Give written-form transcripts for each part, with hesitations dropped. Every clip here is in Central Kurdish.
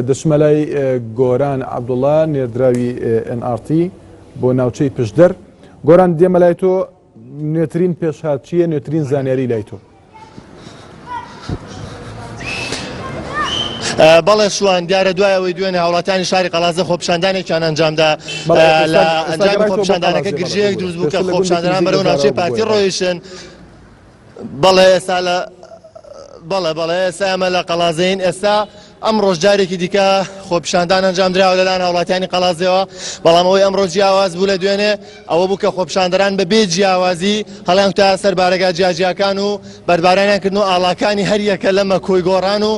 دەچمەلای گۆران عەبدوڵڵا نێردراوی NRT بۆ ناوچەی پشدەر. گۆران دێمە لای تۆ، نوێترین پێشهات چییە، نوێترین زانیاری لای تۆ؟ بەڵێ شوان دیارە دوایەوەی دوێنێ هاوڵاتیانی شاری قەڵازە خۆپیشاندانێکیان ئەنجامدا لە ئەنجامی خۆپیشاندانەکە گرژەیەک دروست بوو کە خۆپیشاندانان بەرەو ناوچەی پارتی ڕۆیشن. بەڵێ ئێستا لە بەڵێ ئێستا ئەمە لە قەڵازەین. ئێستا ئەم ڕۆژ جارێکی دیکە خۆپیشاندان ئەنجامدراوە لەلایەن هاوڵاتیانی قەڵازەوە، بەڵام ئەوەی ئەمڕۆ جیاواز بوو لە دوێنێ ئەوە بوو کە خۆپیشاندەران بەبێ جیاوازی هەڵیان تا سەر بارەگا جیاجیاکان و بەربارانیان کردنەوە ئاڵاکانی هەر یەکە لەمە کۆیگۆڕان و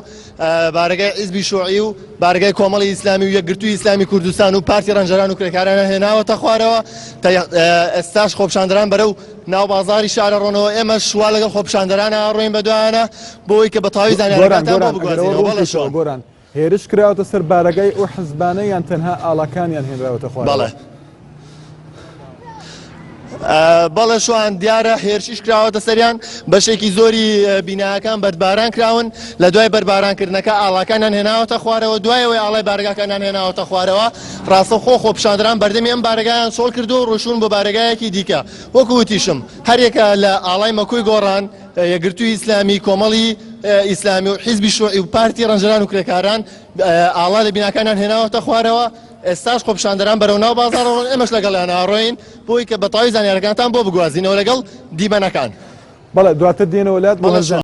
بارەگای حیزبی شووعی و بارگای کۆمەڵی ئیسلامی و یەکگرتووی ئیسلامی کوردستان و پارتی ڕەنجەران و کرێکارانە هێناوەتە خوارەوە. ئێستاش خۆپیشاندەران بەرەو ناو بازاری شارە ڕۆنەوە. ئێمە شوا لەگەڵ خۆپیشاندەرانە ڕۆین بەدوایانە بۆی کە بەتەواوی زانیاریەکانتان بۆ بگوازینەوە. گۆران هێرش کراوەتە سەر بارەگای ئەو حزبانە یان تەنها ئاڵاکانیان هێنراوەتە خوارەوە؟ بەڵێ شوان دیارە هێرشیش کراوەتە سەریان، بەشێکی زۆری بیناکان بەرباران کراون. لە دوای بەربارانکردنەکە ئاڵاکانیان هێناوەتە خوارەوە، دوایەوەی ئاڵای بارگاکانیان هێناوەتە خوارەوە. ڕاستەوخۆ خۆپیشاندەران بەردەمی ئەم بارگایان سۆڵ کردو و ڕۆشون بۆ بارگایەکی دیکە. وەکو وتیشم هەرێکە لە ئاڵای مەکۆی گۆڕان، یەکگرتووی ئیسلامی، کۆمەڵی ئیسلامی و حیزبی شووعی و پارتی ڕەنجەران و کرێکاران ئاڵا لە بیناکانیان هێناوەتە خوارەوە. ئێستاش خۆپیشاندەران بەرەو ناو بازاڕ ڕۆن، ئێمەش لەگەڵیان ئاڕۆین بۆی کە بەتەواوی زانیاریەکانتان بۆ بگوازینەوە لەگەڵ دیبەنەکان. بەڵێ دواتر دێنەوە لات.